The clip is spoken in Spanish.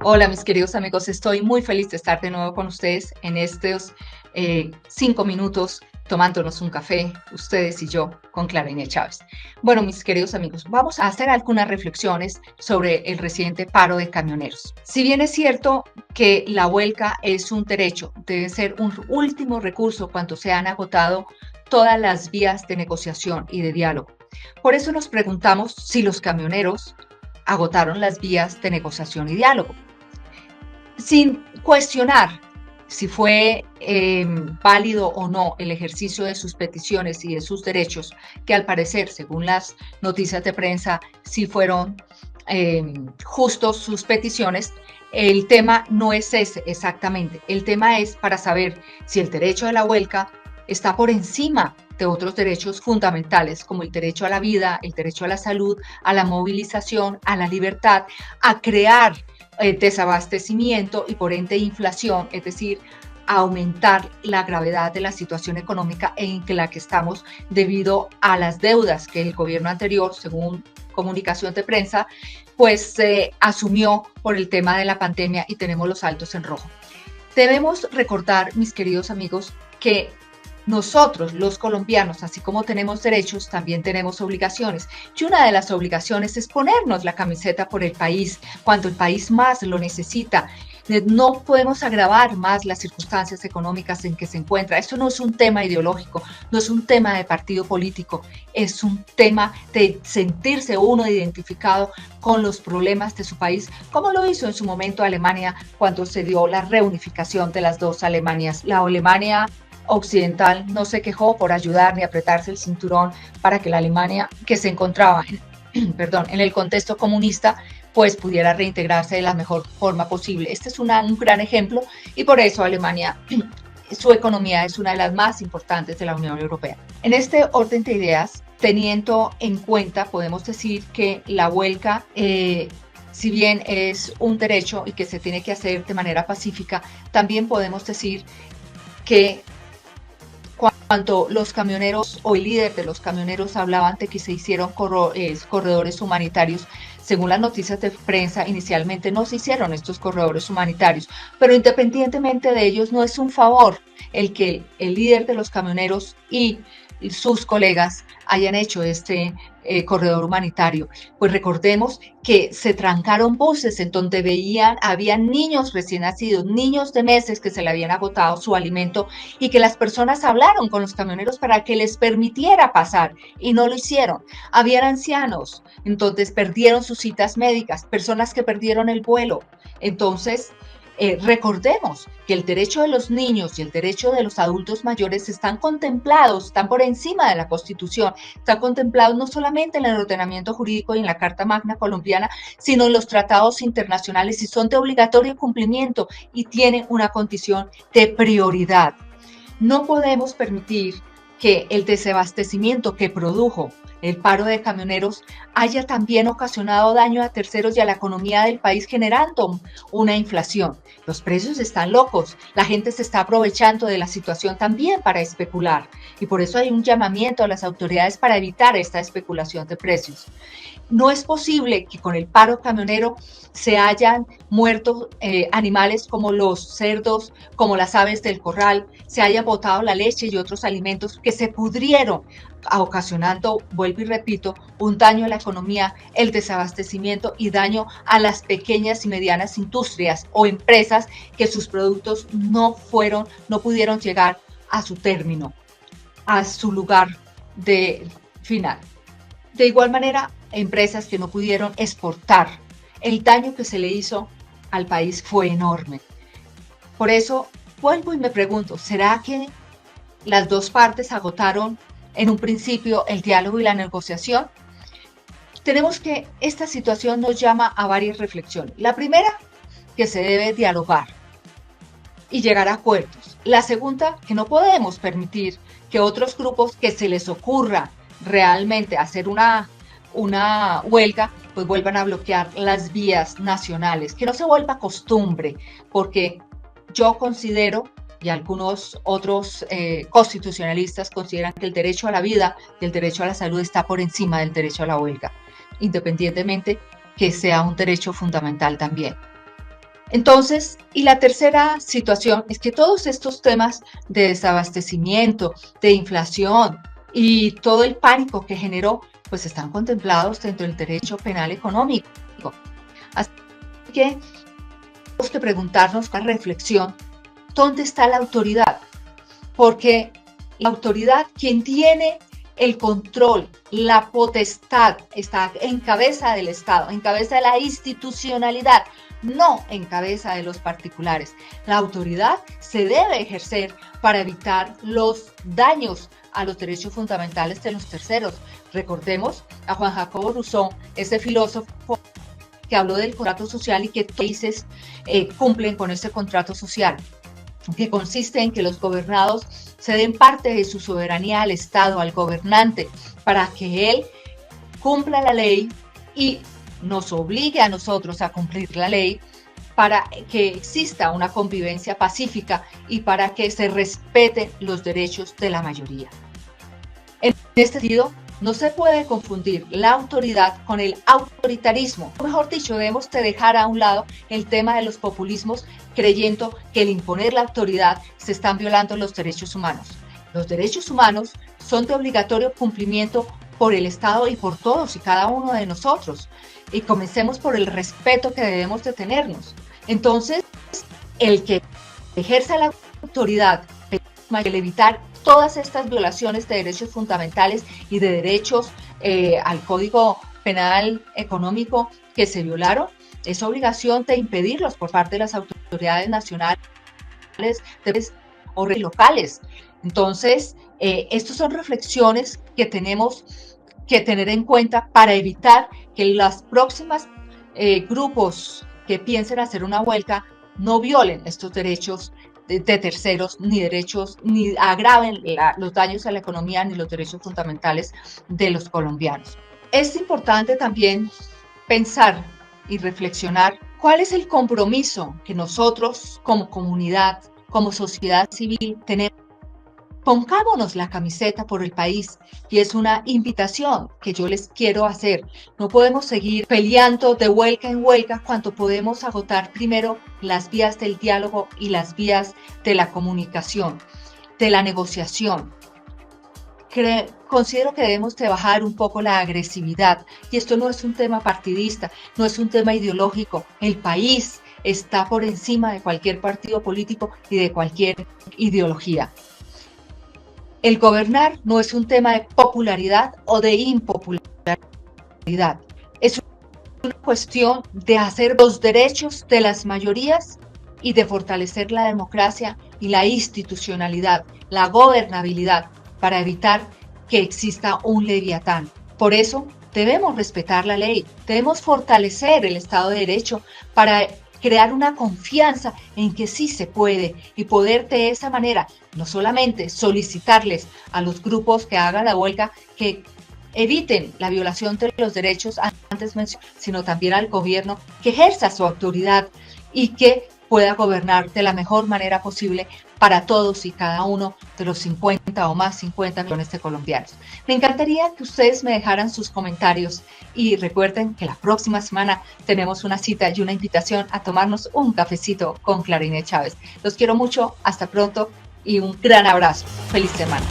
Hola mis queridos amigos, estoy muy feliz de estar de nuevo con ustedes en estos 5 minutos tomándonos un café, ustedes y yo, con Clara Inés Chávez. Bueno, mis queridos amigos, vamos a hacer algunas reflexiones sobre el reciente paro de camioneros. Si bien es cierto que la huelga es un derecho, debe ser un último recurso cuando se han agotado todas las vías de negociación y de diálogo. Por eso nos preguntamos si los camioneros agotaron las vías de negociación y diálogo sin cuestionar si fue válido o no el ejercicio de sus peticiones y de sus derechos, que al parecer, según las noticias de prensa, sí fueron justos sus peticiones. El tema no es ese exactamente. El tema es para saber si el derecho a la huelga está por encima de otros derechos fundamentales, como el derecho a la vida, el derecho a la salud, a la movilización, a la libertad, a crear desabastecimiento y por ende inflación, es decir, aumentar la gravedad de la situación económica en la que estamos debido a las deudas que el gobierno anterior, según comunicación de prensa, pues asumió por el tema de la pandemia y tenemos los saldos en rojo. Debemos recordar, mis queridos amigos, que nosotros, los colombianos, así como tenemos derechos, también tenemos obligaciones. Y una de las obligaciones es ponernos la camiseta por el país cuando el país más lo necesita. No podemos agravar más las circunstancias económicas en que se encuentra. Esto no es un tema ideológico, no es un tema de partido político, es un tema de sentirse uno identificado con los problemas de su país, como lo hizo en su momento Alemania cuando se dio la reunificación de las dos Alemanias. La Alemania occidental no se quejó por ayudar ni apretarse el cinturón para que la Alemania que se encontraba en el contexto comunista pues pudiera reintegrarse de la mejor forma posible. Este es un gran ejemplo y por eso Alemania, su economía es una de las más importantes de la Unión Europea. En este orden de ideas, teniendo en cuenta, podemos decir que la huelga si bien es un derecho y que se tiene que hacer de manera pacífica, también podemos decir que cuando los camioneros o el líder de los camioneros hablaban de que se hicieron corredores humanitarios, según las noticias de prensa, inicialmente no se hicieron estos corredores humanitarios, pero independientemente de ellos no es un favor el que el líder de los camioneros y sus colegas hayan hecho este corredor humanitario. Pues recordemos que se trancaron buses en donde habían niños recién nacidos, niños de meses que se le habían agotado su alimento y que las personas hablaron con los camioneros para que les permitiera pasar y no lo hicieron. Habían ancianos, entonces perdieron sus citas médicas, personas que perdieron el vuelo. Entonces, recordemos que el derecho de los niños y el derecho de los adultos mayores están contemplados, están por encima de la Constitución, están contemplados no solamente en el ordenamiento jurídico y en la Carta Magna colombiana, sino en los tratados internacionales y son de obligatorio cumplimiento y tienen una condición de prioridad. No podemos permitir que el desabastecimiento que produjo el paro de camioneros haya también ocasionado daño a terceros y a la economía del país, generando una inflación. Los precios están locos, la gente se está aprovechando de la situación también para especular y por eso hay un llamamiento a las autoridades para evitar esta especulación de precios. No es posible que con el paro camionero se hayan muerto animales como los cerdos, como las aves del corral, se haya botado la leche y otros alimentos que se pudrieron, ocasionando, vuelvo y repito, un daño a la economía, el desabastecimiento y daño a las pequeñas y medianas industrias o empresas que sus productos no pudieron llegar a su término, a su lugar de final. De igual manera, empresas que no pudieron exportar. El daño que se le hizo al país fue enorme. Por eso, vuelvo y me pregunto, ¿será que las dos partes agotaron en un principio el diálogo y la negociación? Esta situación nos llama a varias reflexiones. La primera, que se debe dialogar y llegar a acuerdos. La segunda, que no podemos permitir que otros grupos que se les ocurra realmente hacer una huelga, pues vuelvan a bloquear las vías nacionales, que no se vuelva costumbre, porque yo considero, y algunos otros constitucionalistas consideran que el derecho a la vida y el derecho a la salud está por encima del derecho a la huelga, independientemente que sea un derecho fundamental también. Entonces, y la tercera situación es que todos estos temas de desabastecimiento, de inflación y todo el pánico que generó, pues están contemplados dentro del derecho penal económico. Así que tenemos que preguntarnos con reflexión, ¿dónde está la autoridad? Porque la autoridad, quien tiene el control, la potestad, está en cabeza del Estado, en cabeza de la institucionalidad, no en cabeza de los particulares. La autoridad se debe ejercer para evitar los daños a los derechos fundamentales de los terceros. Recordemos a Juan Jacobo Rousseau, ese filósofo que habló del contrato social y que países cumplen con ese contrato social, que consiste en que los gobernados ceden parte de su soberanía al Estado, al gobernante, para que él cumpla la ley y nos obligue a nosotros a cumplir la ley, para que exista una convivencia pacífica y para que se respeten los derechos de la mayoría. En este sentido, no se puede confundir la autoridad con el autoritarismo. O mejor dicho, debemos de dejar a un lado el tema de los populismos, creyendo que al imponer la autoridad se están violando los derechos humanos. Los derechos humanos son de obligatorio cumplimiento por el Estado y por todos y cada uno de nosotros. Y comencemos por el respeto que debemos de tenernos. Entonces, el que ejerza la autoridad, el evitar todas estas violaciones de derechos fundamentales y de derechos al Código Penal Económico que se violaron, es obligación de impedirlos por parte de las autoridades nacionales o locales. Entonces, estas son reflexiones que tenemos que tener en cuenta para evitar que las próximas grupos que piensen hacer una huelga no violen estos derechos de terceros, ni derechos, ni agraven los daños a la economía, ni los derechos fundamentales de los colombianos. Es importante también pensar y reflexionar cuál es el compromiso que nosotros como comunidad, como sociedad civil tenemos. Pongámonos la camiseta por el país y es una invitación que yo les quiero hacer. No podemos seguir peleando de huelga en huelga cuando podemos agotar primero las vías del diálogo y las vías de la comunicación, de la negociación. Considero que debemos de bajar un poco la agresividad y esto no es un tema partidista, no es un tema ideológico. El país está por encima de cualquier partido político y de cualquier ideología. El gobernar no es un tema de popularidad o de impopularidad, es una cuestión de hacer los derechos de las mayorías y de fortalecer la democracia y la institucionalidad, la gobernabilidad, para evitar que exista un leviatán. Por eso debemos respetar la ley, debemos fortalecer el Estado de Derecho para crear una confianza en que sí se puede y poder de esa manera no solamente solicitarles a los grupos que hagan la huelga que eviten la violación de los derechos antes mencionados, sino también al gobierno que ejerza su autoridad y que pueda gobernar de la mejor manera posible para todos y cada uno de los 50 o más 50 millones de colombianos. Me encantaría que ustedes me dejaran sus comentarios y recuerden que la próxima semana tenemos una cita y una invitación a tomarnos un cafecito con Clara Inés Chávez. Los quiero mucho, hasta pronto y un gran abrazo. Feliz semana.